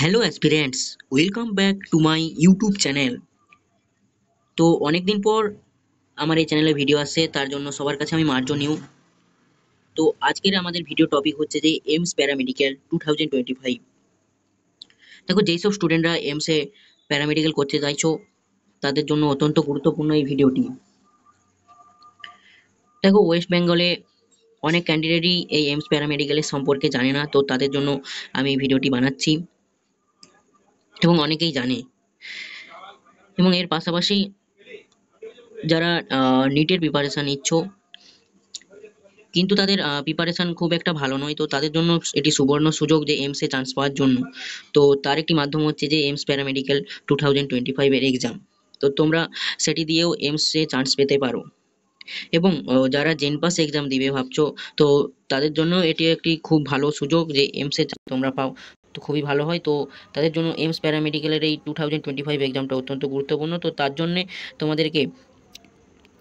Hello aspirants, welcome back to my YouTube channel. তো অনেকদিন পর আমার এই চ্যানেলে ভিডিও আসছে, তার জন্য সবার কাছে আমি মার্জনীয়। তো আজকের আমাদের ভিডিও টপিক হচ্ছে যে এইমস প্যারামেডিক্যাল 2025। দেখো, যেই সব স্টুডেন্টরা এইমসে প্যারামেডিক্যাল করতে চাইছো তাদের জন্য অত্যন্ত গুরুত্বপূর্ণ এই ভিডিওটি। দেখো, ওয়েস্ট বেঙ্গলে অনেক ক্যান্ডিডেটই এই এইমস প্যারামেডিক্যালের সম্পর্কে জানে না, তো তাদের জন্য আমি এই ভিডিওটি বানাচ্ছি এবং অনেকেই জানে। এবং এর পাশাপাশি যারা নিটের প্রিপারেশন নিচ্ছ কিন্তু তাদের প্রিপারেশন খুব একটা ভালো নয়, তো তাদের জন্য এটি সুবর্ণ সুযোগ যে এইমসে চান্স পাওয়ার জন্য। তো তার একটি মাধ্যম হচ্ছে যে এইমস প্যারামেডিক্যাল 2025 এর এক্সাম। তো তোমরা সেটি দিয়েও এইমসে চান্স পেতে পারো। এবং যারা জেনপাস এক্সাম দিবে ভাবছো, তো তাদের জন্য এটি একটি খুব ভালো সুযোগ যে এইমসে তোমরা পাও, তো খুবই ভালো হয়। তো তাদের জন্য এইমস প্যারামেডিক্যালের এই 2025 এক্সামটা অত্যন্ত গুরুত্বপূর্ণ। তো তার জন্যে তোমাদেরকে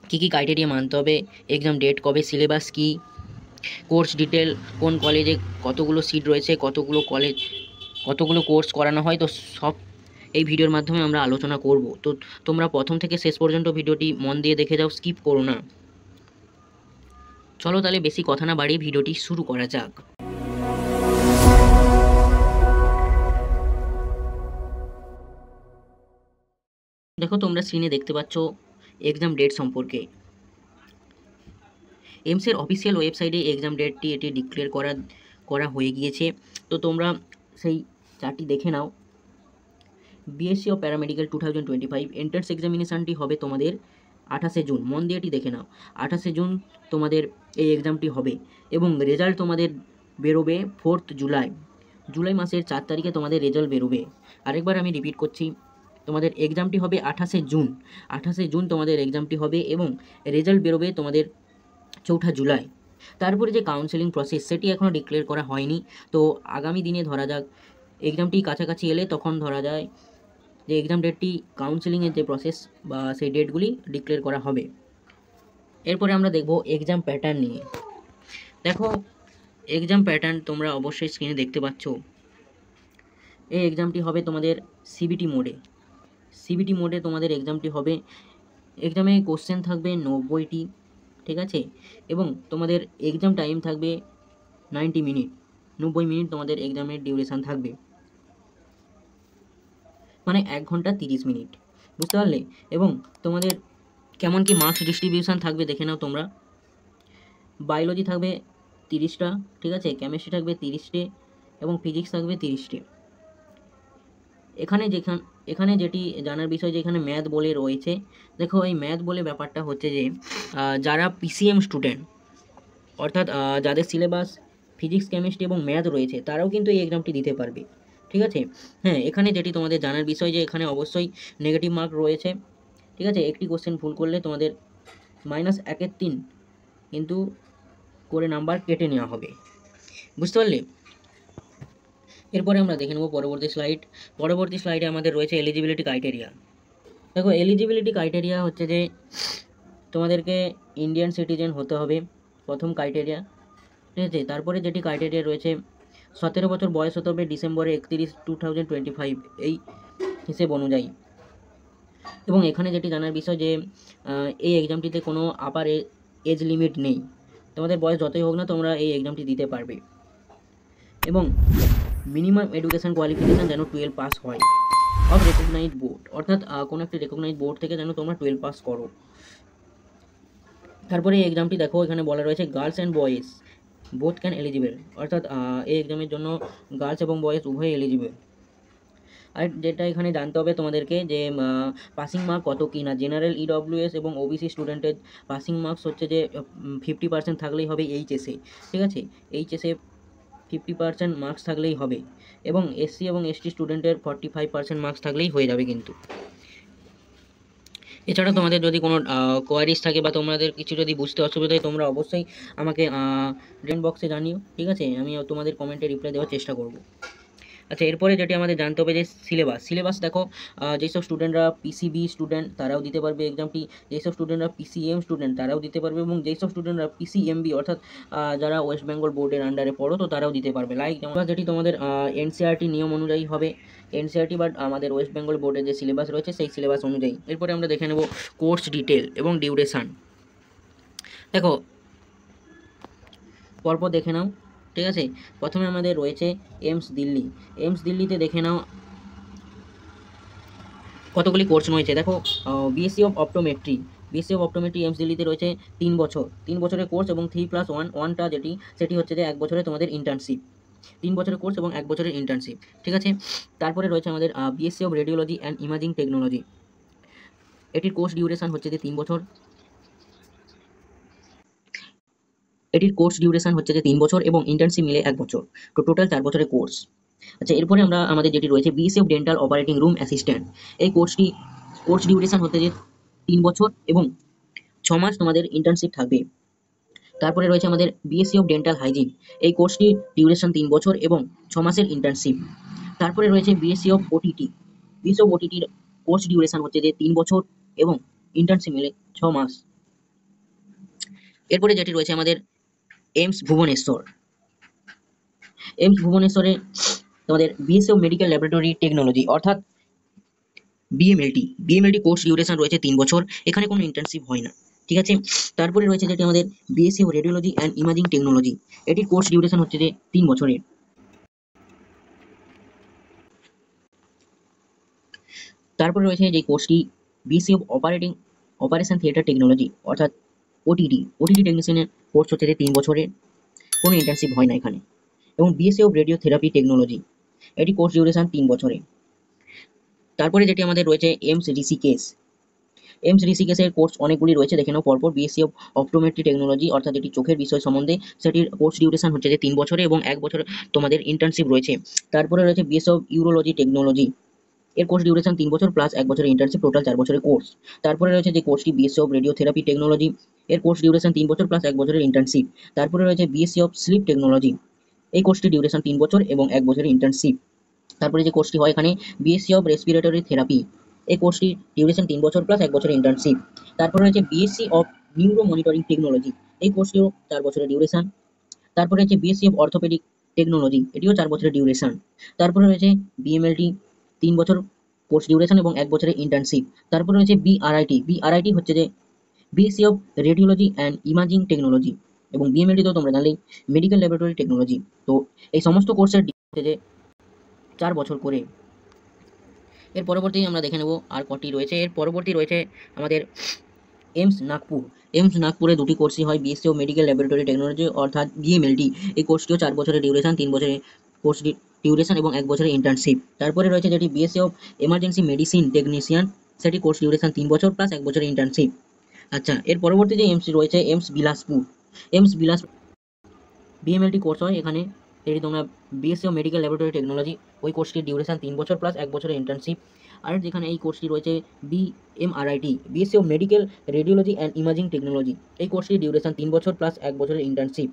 কী কী ক্রাইটেরিয়া মানতে হবে, এক্সাম ডেট কবে, সিলেবাস কী, কোর্স ডিটেল, কোন কলেজে কতগুলো সিট রয়েছে, কতগুলো কোর্স করানো হয়, তো সব এই ভিডিওর মাধ্যমে আমরা আলোচনা করব। তো তোমরা প্রথম থেকে শেষ পর্যন্ত ভিডিওটি মন দিয়ে দেখে যাও, স্কিপ করো না। চলো তাহলে বেশি কথা না বাড়িয়ে ভিডিওটি শুরু করা যাক। দেখো, তোমরা স্ক্রিনে দেখতে পাচ্ছ এক্সাম ডেট সম্পর্কে। এইমসের অফিসিয়াল ওয়েবসাইটে এক্সাম ডেটটি ডিক্লেয়ার করা হয়ে গিয়েছে। তো তোমরা সেই চার্টটি দেখে নাও। বিএসসি অফ প্যারামেডিক্যাল 2025 এন্ট্রান্স এক্সামিনেশানটি হবে তোমাদের 28শে জুন। মন দিয়ে এটি দেখে নাও, 28শে জুন তোমাদের এই এক্সামটি হবে এবং রেজাল্ট তোমাদের বেরোবে 4th জুলাই। জুলাই মাসের 4 তারিখে তোমাদের রেজাল্ট বেরোবে। আরেকবার আমি রিপিট করছি, তোমাদের এক্সামটি হবে 28শে জুন। 28শে জুন তোমাদের এক্সামটি হবে এবং রেজাল্ট বেরোবে তোমাদের 4 জুলাই। তারপরে যে কাউন্সেলিং প্রসেস সেটি এখনও ডিক্লেয়ার করা হয়নি। তো আগামী দিনে ধরা যাক এক্সামটি কাছাকাছি এলে তখন ধরা যায় যে এক্সাম ডেটটি, কাউন্সেলিংয়ের যে প্রসেস বা সেই ডেটগুলি ডিক্লেয়ার করা হবে। এরপরে আমরা দেখব এক্সাম প্যাটার্ন নিয়ে। দেখো, এক্সাম প্যাটার্ন তোমরা অবশ্যই স্ক্রিনে দেখতে পাচ্ছ। এই এক্সামটি হবে তোমাদের সিবিটি মোডে। সিবিটি মোডে তোমাদের এক্সামটি হবে। এক্সামে কোশ্চেন থাকবে 90টি, ঠিক আছে, এবং তোমাদের এক্সাম টাইম থাকবে 90 মিনিট। 90 মিনিট তোমাদের এক্সামের ডিউরেশান থাকবে, মানে 1 ঘন্টা 30 মিনিট, বুঝতে পারলে? এবং তোমাদের কেমন কি মার্কস ডিস্ট্রিবিউশান থাকবে দেখে নাও তোমরা। বায়োলজি থাকবে 30টা, ঠিক আছে, কেমিস্ট্রি থাকবে 30টে এবং ফিজিক্স থাকবে 30টে। এখানে যেটি জানার বিষয় যে এখানে ম্যাথ বলে রয়েছে। দেখো, এই ম্যাথ বলে ব্যাপারটা হচ্ছে যে যারা পিসিএম স্টুডেন্ট, অর্থাৎ যাদের সিলেবাস ফিজিক্স, কেমিস্ট্রি এবং ম্যাথ রয়েছে, তারাও কিন্তু এই এক্সামটি দিতে পারবে, ঠিক আছে। হ্যাঁ, এখানে যেটি তোমাদের জানার বিষয় যে এখানে অবশ্যই নেগেটিভ মার্ক রয়েছে, ঠিক আছে। একটি কোশ্চেন ভুল করলে তোমাদের -1/3 কিন্তু করে নাম্বার কেটে নেওয়া হবে, বুঝতে পারলে? এরপরে আমরা দেখে নেব পরবর্তী স্লাইডে আমাদের রয়েছে এলিজিবিলিটি ক্রাইটেরিয়া। দেখো, এলিজিবিলিটি ক্রাইটেরিয়া হচ্ছে যে তোমাদেরকে ইন্ডিয়ান সিটিজেন হতে হবে, প্রথম ক্রাইটেরিয়া, ঠিক আছে। তারপরে যেটি ক্রাইটেরিয়া রয়েছে 17 বছর বয়স হতে হবে ডিসেম্বরে 31, 2025 এই হিসেব অনুযায়ী। এবং এখানে যেটি জানার বিষয় যে এই এক্সামটিতে কোনো আপার এজ লিমিট নেই। তোমাদের বয়স যতই হোক না, তোমরা এই এক্সামটি দিতে পারবে। এবং মিনিমাম এডুকেশান কোয়ালিফিকেশান যেন 12 পাস হয় অফ রেকগনাইজড বোর্ড, অর্থাৎ কোনো একটি রেকগনাইজড বোর্ড থেকে যেন তোমরা 12 পাস করো। তারপরে এই এক্সামটি দেখো, এখানে বলা রয়েছে girls and boys both can eligible, অর্থাৎ এই এক্সামের জন্য গার্লস এবং বয়েজ উভয় এলিজিবল। আর যেটা এখানে জানতে হবে তোমাদেরকে যে পাসিং মার্ক কত কি না। জেনারেল, ইডব্লিউএস এবং ওবিসি স্টুডেন্টের পাসিং মার্কস হচ্ছে যে 50% থাকলেই হবে এইচএসে, ঠিক আছে। এইচএসে 50% মার্কস থাকলেই হবে এবং এসসি এবং এসটি স্টুডেন্টের 45% মার্কস থাকলেই হয়ে যাবে কিন্তু। এছাড়া তোমাদের যদি কোনো কোয়ারিজ থাকে বা তোমাদের কিছু যদি বুঝতে অসুবিধা হয়, তোমরা অবশ্যই আমাকে কমেন্ট বক্সে জানিও, ঠিক আছে। আমি তোমাদের কমেন্টে রিপ্লাই দেওয়ার চেষ্টা করব। আচ্ছা, এরপরে যেটি আমাদের জানতে হবে যে সিলেবাস দেখো, যেসব স্টুডেন্টরা পিসিবি স্টুডেন্ট তারাও দিতে পারবে এক্সামটি, যেসব স্টুডেন্টরা পিসিএম স্টুডেন্ট তারাও দিতে পারবে, এবং যেসব স্টুডেন্টরা পিসিএমবি অর্থাৎ যারা ওয়েস্ট বেঙ্গল বোর্ডের আন্ডারে পড়ো তো তারাও দিতে পারবে। লাইক যেটি তোমাদের এনসিআরটি নিয়ম অনুযায়ী হবে, এনসিআরটি বাট আমাদের ওয়েস্ট বেঙ্গল বোর্ডের যে সিলেবাস রয়েছে সেই সিলেবাস অনুযায়ী। এরপরে আমরা দেখে নেব কোর্স ডিটেল এবং ডিউরেশান। দেখো পরপর দেখে নাও, ঠিক আছে। প্রথমে আমাদের রয়েছে এইমস দিল্লিতে দেখে নাও কতগুলি কোর্স রয়েছে। দেখো বিএসসি অফ অপটোমেট্রি এইমস দিল্লিতে রয়েছে 3 বছরের কোর্স এবং 3+1টা যেটি সেটি হচ্ছে যে 1 বছরে তোমাদের ইন্টার্নশিপ, 3 বছরের কোর্স এবং 1 বছরের ইন্টার্নশিপ, ঠিক আছে। তারপরে রয়েছে আমাদের BSc of radiology and imaging technology, এটির কোর্স ডিউরেশন হচ্ছে যে 3 বছর, এবং ইন্টার্নশিপ মিলে 1 বছর, তো টোটাল 4 বছরের কোর্স। আচ্ছা, এরপরে আমরা আমাদের যেটি রয়েছে BSc of dental operating room assistant, এই কোর্স ডিউরেশন হচ্ছে যে 3 বছর এবং 6 মাস তোমাদের ইন্টার্নশিপ থাকবে। তারপরে রয়েছে আমাদের বিএসসি অফ ডেন্টাল হাইজিন, এই কোর্সটির ডিউরেশন 3 বছর এবং 6 মাসের ইন্টার্নশিপ। তারপরে রয়েছে বিএসসি অফ ওটিটির কোর্স ডিউরেশন হচ্ছে যে 3 বছর এবং ইন্টার্নশিপ মিলে 6 মাস। এরপরে যেটি রয়েছে আমাদের এইমস ভুবনেশ্বরে তোমাদের BSc of medical laboratory technology অর্থাৎ বিএমএলটি কোর্স ডিউরেশন রয়েছে 3 বছর, এখানে কোনো ইন্টার্নশিপ হয় না, ঠিক আছে। তারপরে রয়েছে যেটি আমাদের BSc of radiology and imaging technology, এটির কোর্স ডিউরেশন হচ্ছে যে 3 বছরের। তারপরে রয়েছে যে কোর্সটি BSc of operation theatre technology অর্থাৎ ওটিটি টেকনিশিয়ানের কোর্স হচ্ছে যে 3 বছরের, কোনো ইন্টার্নশিপ হয় না এখানে। এবং BSc of radio therapy technology, এটি কোর্স ডিউরেশন 3 বছরের। তারপরে যেটি আমাদের রয়েছে এইমস ঋষিকেশের কোর্স অনেকগুলি রয়েছে, দেখে নাও পরপর। বিএসসি অফ অপটোমেট্রি টেকনোলজি অর্থাৎ যেটি চোখের বিষয় সম্বন্ধে, সেটির কোর্স ডিউরেশন হচ্ছে যে 3 বছরে এবং 1 বছর তোমাদের ইন্টার্নশিপ রয়েছে। তারপরে রয়েছে বিএসসি অফ ইউরোলজি টেকনোলজি, এর কোর্স ডিউরেশন 3 বছর প্লাস 1 বছরের ইন্টার্নশিপ, টোটাল 4 বছরের কোর্স। তারপরে রয়েছে যে কোর্সটি বিএসসি অফ রেডিওথেরাপি টেকনোলজি, এর কোর্স ডিউরেশন 3 বছর প্লাস 1 বছরের ইন্টার্নশিপ। তারপরে রয়েছে বিএসসি অফ স্লিপ টেকনোলজি, এই কোর্সটি ডিউরেশন 3 বছর এবং 1 বছরের ইন্টার্নশিপ। তারপরে যে কোর্সটি হয় এখানে বিএসসি অফ রেসপিরেটরি থেরাপি, এই কোর্সটি ডিউরেশন 3 বছর প্লাস 1 বছরের ইন্টার্নশিপ। তারপরে রয়েছে BSc of neuro monitoring technology, এই কোর্সটিও 4 বছরের ডিউরেশন। তারপরে রয়েছে বিএসসি অফ অর্থোপেডিক টেকনোলজি, এটিও 4 বছরের ডিউরেশন। তারপরে রয়েছে বিএমএলটি 3 বছর কোর্স ডিউরেশন এবং 1 বছরের ইন্টার্নশিপ। তারপরে রয়েছে বিআরআইটি হচ্ছে যে BSc of radiology and imaging technology, এবং বিএমএলটি তো তোমরা জানলেই মেডিকেল ল্যাবরেটরি টেকনোলজি। তো এই সমস্ত কোর্সের হচ্ছে যে 4 বছর করে। এর পরবর্তী আমরা দেখে নেব আর কটি রয়েছে। এর পরবর্তী রয়েছে আমাদের এইমস নাগপুরে 2টি কোর্সই হয়, BSc of medical laboratory technology অর্থাৎ বিএমএলটি, এই কোর্সটিও 4 বছরের ডিউরেশন, 3 বছরের কোর্স ডিউরেশন এবং 1 বছরের ইন্টার্নশিপ। তারপরে রয়েছে যেটি BSc of emergency medicine technician, সেটি কোর্স ডিউরেশন 3 বছর প্লাস 1 বছরের ইন্টার্নশিপ। আচ্ছা, এর পরবর্তী যে এইমস রয়েছে এইমস বিলাসপুর বিএমএলটি কোর্স হয় এখানে, এটি তোমরা BSc of medical laboratory technology, ওই কোর্সটির ডিউরেশন 3 বছর প্লাস 1 বছরের ইন্টার্নশিপ। আর যেখানে এই কোর্সটি রয়েছে BMRIT, BSc of medical radiology and imaging technology, এই কোর্সটির ডিউরেশন 3 বছর প্লাস 1 বছরের ইন্টার্নশিপ।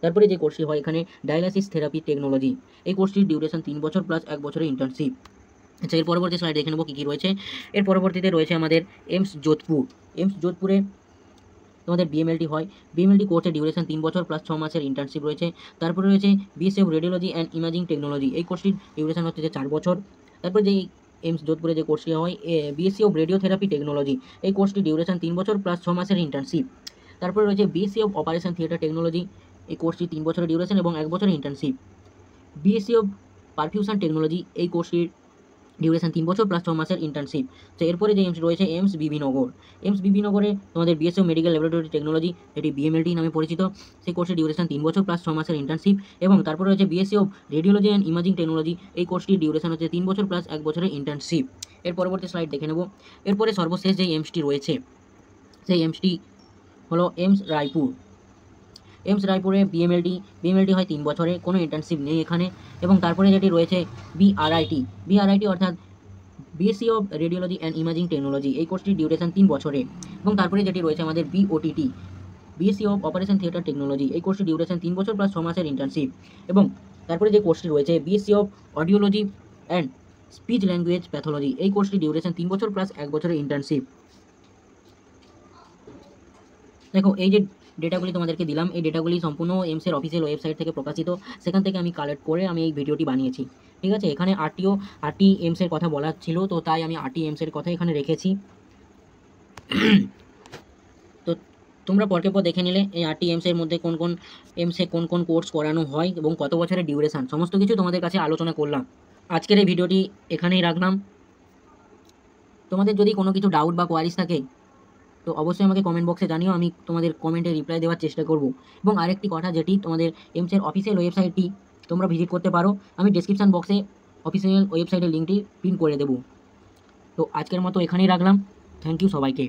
তারপরে যে কোর্সটি হয় এখানে ডায়ালাইসিস থেরাপি টেকনোলজি, এই কোর্সটির ডিউরেশন 3 বছর প্লাস 1 বছরের ইন্টার্নশিপ। আচ্ছা, এর পরবর্তী স্লাইড দেখে নেব কী কী রয়েছে। এর পরবর্তীতে রয়েছে আমাদের এইমস যোধপুরে তোমাদের বিএমএলটি হয়, বিএমএলটি কোর্সের ডিউরেশন 3 বছর প্লাস 6 মাসের ইন্টার্নশিপ রয়েছে। তারপরে রয়েছে BSc of radiology and imaging technology, এই কোর্সটির ডিউরেশন হচ্ছে যে 4 বছর। তারপরে যে এইমস যোধপুরে যে কোর্সটি হয় বিএসসি অফ রেডিওথেরাপি টেকনোলজি, এই কোর্সটির ডিউরেশন 3 বছর প্লাস 6 মাসের ইন্টার্নশিপ। তারপরে রয়েছে BSc of operation theatre technology, এই কোর্সটি 3 বছরের ডিউরেশন এবং 1 বছরের internship. BSc of perfusion technology, এই কোর্সটির ডিউরেশন 3 বছর প্লাস 6 মাসের ইন্টার্নশিপ। তো এরপরে যে এইমস রয়েছে এইমস বিবিনগরে তোমাদের BSc of medical laboratory technology, এটি বিএমএলটি নামে পরিচিত, সেই কোর্সের ডিউরেশন 3 বছর প্লাস 6 মাসের ইন্টার্নশিপ। এবং তারপরে রয়েছে BSc of radiology and imaging technology, এই কোর্সটির ডিউরেশন হচ্ছে 3 বছর প্লাস 1 বছরের ইন্টার্নশিপ। এর পরবর্তী স্লাইড দেখে নেব। এরপরে সর্বশেষ যে এইমসটি রয়েছে সেই এইমসটি হলো এইমস রায়পুরে বিএমএলটি হয় 3 বছরে, কোনো ইন্টার্নশিপ নেই এখানে। এবং তারপরে যেটি রয়েছে বিআরআইটি অর্থাৎ BSc of radiology and imaging technology, এই কোর্সটির ডিউরেশন 3 বছরে। এবং তারপরে যেটি রয়েছে আমাদের BSc of operation theatre technology, এই কোর্সটির ডিউরেশন 3 বছর প্লাস 6 মাসের ইন্টার্নশিপ। এবং তারপরে যে কোর্সটি রয়েছে BSc of audiology and speech language pathology, এই কোর্সটি ডিউরেশন 3 বছর প্লাস 1 বছরের ইন্টার্নশিপ। দেখো এই যে ডেটাগুলি তোমাদেরকে দিলাম, এই ডেটাগুলি সম্পূর্ণ এমসের অফিসিয়াল ওয়েবসাইট থেকে প্রকাশিত, সেখান থেকে আমি কালেক্ট করে আমি এই ভিডিওটি বানিয়েছি। ঠিক আছে, এখানে আরটি এমসের কথা বলা ছিল, তো তাই আমি আরটি এমসের কথা এখানে রেখেছি। তো তোমরা পরকে পর দেখে নিলে এই আরটি এমসের মধ্যে কোন কোন কোর্স করানো হয় এবং কত বছরের ডিউরেশন, সমস্ত কিছু তোমাদের কাছে আলোচনা করলাম। আজকের এই ভিডিওটি এখানেই রাখলাম। তোমাদের যদি কোনো কিছু ডাউট বা কোয়ারিজ থাকে তো অবশ্যই আমাকে কমেন্ট বক্সে জানিও, আমি তোমাদের কমেন্টে রিপ্লাই দেওয়ার চেষ্টা করব। এবং আরেকটি কথা, যেটি তোমাদের এমসের অফিসিয়াল ওয়েবসাইটটি তোমরা ভিজিট করতে পারো, আমি ডেসক্রিপশন বক্সে অফিসিয়াল ওয়েবসাইটের লিঙ্কটি পিন করে দেবো। তো আজকের মতো এখানেই রাখলাম। থ্যাংক ইউ সবাইকে।